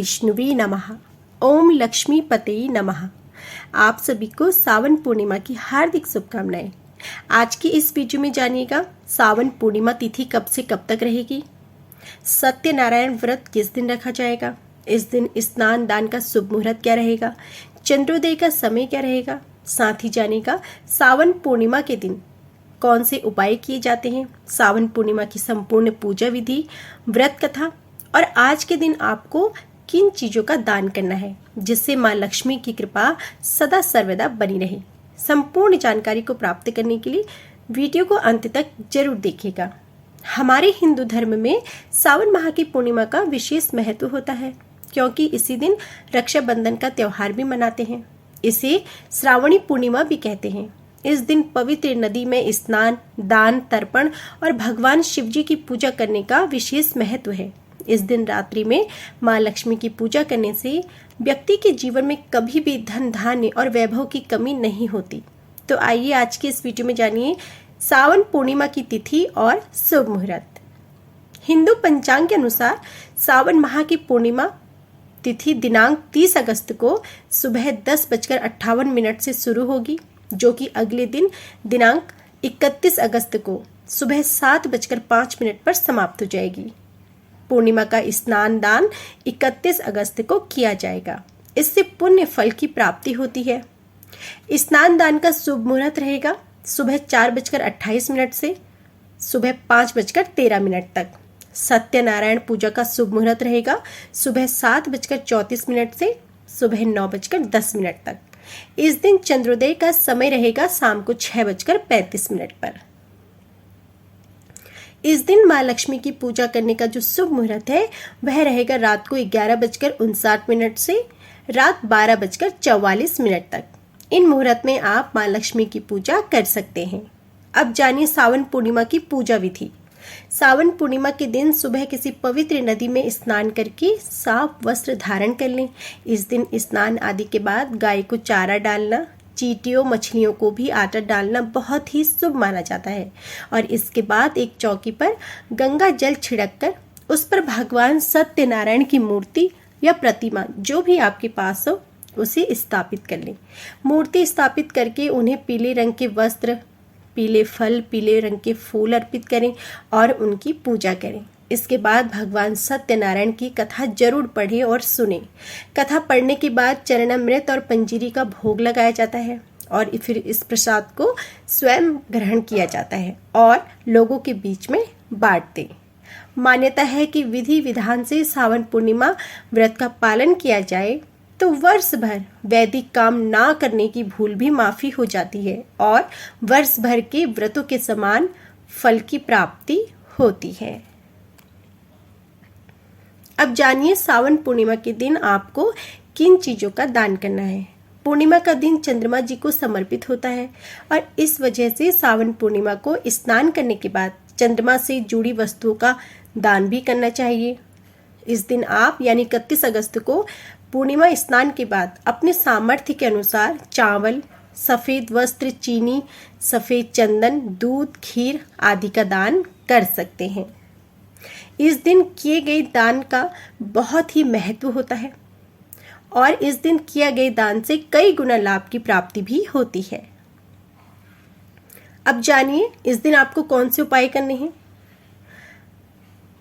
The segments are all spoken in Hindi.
विष्णुवे नमः। ओम लक्ष्मी पते नमः। आप सभी को सावन पूर्णिमा की हार्दिक शुभकामनाएं। आज की इस वीडियो में जानिएगा सावन पूर्णिमा तिथि कब से कब तक रहेगी, सत्यनारायण व्रत किस दिन रखा जाएगा, इस दिन स्नान दान का शुभ मुहूर्त क्या रहेगा, चंद्रोदय का समय क्या रहेगा। साथ ही जानिएगा सावन पूर्णिमा के दिन कौन से उपाय किए जाते हैं, सावन पूर्णिमा की संपूर्ण पूजा विधि, व्रत कथा और आज के दिन आपको किन चीजों का दान करना है जिससे मां लक्ष्मी की कृपा सदा सर्वदा बनी रहे। संपूर्ण जानकारी को प्राप्त करने के लिए वीडियो को अंत तक जरूर देखिएगा। हमारे हिंदू धर्म में सावन माह की पूर्णिमा का विशेष महत्व होता है क्योंकि इसी दिन रक्षाबंधन का त्योहार भी मनाते हैं। इसे श्रावणी पूर्णिमा भी कहते हैं। इस दिन पवित्र नदी में स्नान, दान, तर्पण और भगवान शिव जी की पूजा करने का विशेष महत्व है। इस दिन रात्रि में मां लक्ष्मी की पूजा करने से व्यक्ति के जीवन में कभी भी धन धान्य और वैभव की कमी नहीं होती। तो आइए आज के इस वीडियो में जानिए सावन पूर्णिमा की तिथि और शुभ मुहूर्त। हिंदू पंचांग के अनुसार सावन माह की पूर्णिमा तिथि दिनांक 30 अगस्त को सुबह 10:58 से शुरू होगी, जो कि अगले दिन दिनांक 31 अगस्त को सुबह 7:05 पर समाप्त हो जाएगी। पूर्णिमा का स्नान दान 31 अगस्त को किया जाएगा। इससे पुण्य फल की प्राप्ति होती है। स्नान दान का शुभ मुहूर्त रहेगा सुबह 4:28 से सुबह 5:13 तक। सत्यनारायण पूजा का शुभ मुहूर्त रहेगा सुबह 7:34 से सुबह 9:10 तक। इस दिन चंद्रोदय का समय रहेगा शाम को 6:35 पर। इस दिन मां लक्ष्मी की पूजा करने का जो शुभ मुहूर्त है वह रहेगा रात को 11:59 से रात 12:44 तक। इन मुहूर्त में आप मां लक्ष्मी की पूजा कर सकते हैं। अब जानिए सावन पूर्णिमा की पूजा विधि। सावन पूर्णिमा के दिन सुबह किसी पवित्र नदी में स्नान करके साफ वस्त्र धारण कर लें। इस दिन स्नान आदि के बाद गाय को चारा डालना, चींटियों मछलियों को भी आटा डालना बहुत ही शुभ माना जाता है और इसके बाद एक चौकी पर गंगा जल छिड़ककर उस पर भगवान सत्यनारायण की मूर्ति या प्रतिमा जो भी आपके पास हो उसे स्थापित कर लें। मूर्ति स्थापित करके उन्हें पीले रंग के वस्त्र, पीले फल, पीले रंग के फूल अर्पित करें और उनकी पूजा करें। इसके बाद भगवान सत्यनारायण की कथा जरूर पढ़ें और सुनें। कथा पढ़ने के बाद चरणामृत और पंजीरी का भोग लगाया जाता है और फिर इस प्रसाद को स्वयं ग्रहण किया जाता है और लोगों के बीच में बांट दें। मान्यता है कि विधि विधान से सावन पूर्णिमा व्रत का पालन किया जाए तो वर्ष भर वैदिक काम ना करने की भूल भी माफी हो जाती है और वर्ष भर के व्रतों के समान फल की प्राप्ति होती है। अब जानिए सावन पूर्णिमा के दिन आपको किन चीजों का दान करना है। पूर्णिमा का दिन चंद्रमा जी को समर्पित होता है और इस वजह से सावन पूर्णिमा को स्नान करने के बाद चंद्रमा से जुड़ी वस्तुओं का दान भी करना चाहिए। इस दिन आप यानी 31 अगस्त को पूर्णिमा स्नान के बाद अपने सामर्थ्य के अनुसार चावल, सफेद वस्त्र, चीनी, सफेद चंदन, दूध, खीर आदि का दान कर सकते हैं। इस दिन किए गए दान का बहुत ही महत्व होता है और इस दिन किया गए दान से कई गुना लाभ की प्राप्ति भी होती है। अब जानिए इस दिन आपको कौन से उपाय करने हैं।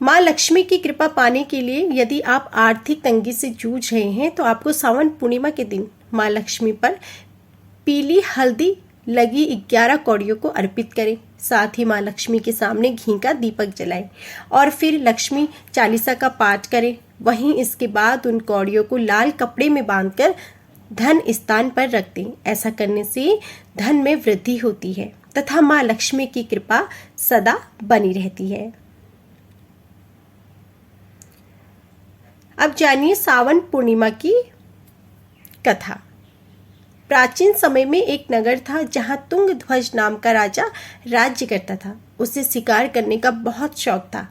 मां लक्ष्मी की कृपा पाने के लिए यदि आप आर्थिक तंगी से जूझ रहे हैं तो आपको सावन पूर्णिमा के दिन मां लक्ष्मी पर पीली हल्दी लगी 11 कौड़ियों को अर्पित करें। साथ ही मां लक्ष्मी के सामने घी का दीपक जलाएं और फिर लक्ष्मी चालीसा का पाठ करें। वहीं इसके बाद उन कौड़ियों को लाल कपड़े में बांधकर धन स्थान पर रख दें। ऐसा करने से धन में वृद्धि होती है तथा मां लक्ष्मी की कृपा सदा बनी रहती है। अब जानिए सावन पूर्णिमा की कथा। प्राचीन समय में एक नगर था जहां तुंगध्वज नाम का राजा राज्य करता था। उसे शिकार करने का बहुत शौक था।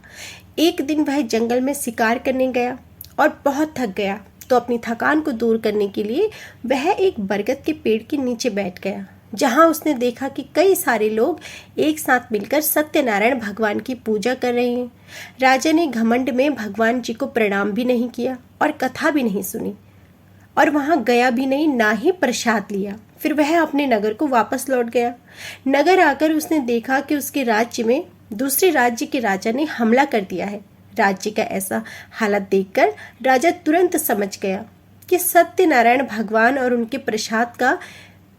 एक दिन वह जंगल में शिकार करने गया और बहुत थक गया तो अपनी थकान को दूर करने के लिए वह एक बरगद के पेड़ के नीचे बैठ गया। जहां उसने देखा कि कई सारे लोग एक साथ मिलकर सत्यनारायण भगवान की पूजा कर रहे हैं। राजा ने घमंड में भगवान जी को प्रणाम भी नहीं किया और कथा भी नहीं सुनी और वहां गया भी नहीं, ना ही प्रसाद लिया। फिर वह अपने नगर को वापस लौट गया। नगर आकर उसने देखा कि उसके राज्य में दूसरे राज्य के राजा ने हमला कर दिया है। राज्य का ऐसा हालत देखकर राजा तुरंत समझ गया कि सत्यनारायण भगवान और उनके प्रसाद का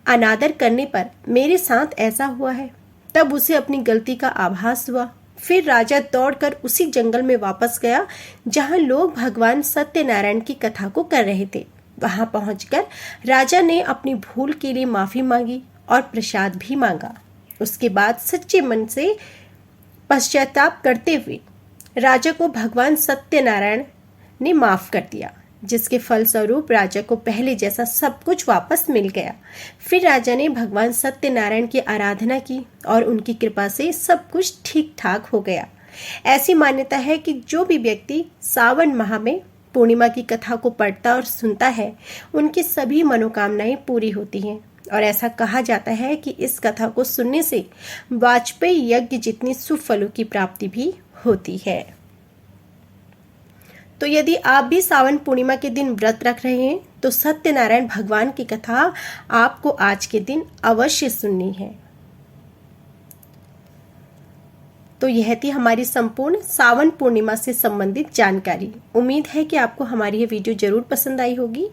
अनादर करने पर मेरे साथ ऐसा हुआ है। तब उसे अपनी गलती का आभास हुआ। फिर राजा दौड़कर उसी जंगल में वापस गया जहां लोग भगवान सत्यनारायण की कथा को कर रहे थे। वहां पहुंचकर राजा ने अपनी भूल के लिए माफी मांगी और प्रसाद भी मांगा। उसके बाद सच्चे मन से पश्चाताप करते हुए राजा को भगवान सत्यनारायण ने माफ कर दिया, जिसके फलस्वरूप राजा को पहले जैसा सब कुछ वापस मिल गया। फिर राजा ने भगवान सत्यनारायण की आराधना की और उनकी कृपा से सब कुछ ठीक ठाक हो गया। ऐसी मान्यता है कि जो भी व्यक्ति सावन माह में पूर्णिमा की कथा को पढ़ता और सुनता है, उनकी सभी मनोकामनाएं पूरी होती हैं। और ऐसा कहा जाता है कि इस कथा को सुनने से वाजपेयी यज्ञ जितनी शुभ फलों की प्राप्ति भी होती है। तो यदि आप भी सावन पूर्णिमा के दिन व्रत रख रहे हैं तो सत्यनारायण भगवान की कथा आपको आज के दिन अवश्य सुननी है। तो यह थी हमारी संपूर्ण सावन पूर्णिमा से संबंधित जानकारी। उम्मीद है कि आपको हमारी ये वीडियो जरूर पसंद आई होगी।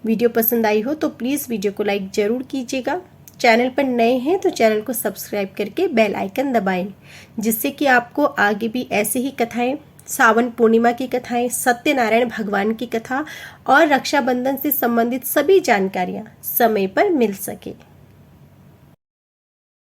वीडियो पसंद आई हो तो प्लीज़ वीडियो को लाइक जरूर कीजिएगा। चैनल पर नए हैं तो चैनल को सब्सक्राइब करके बेल आइकन दबाएं, जिससे कि आपको आगे भी ऐसे ही कथाएं, सावन पूर्णिमा की कथाएं, सत्यनारायण भगवान की कथा और रक्षाबंधन से संबंधित सभी जानकारियां समय पर मिल सके।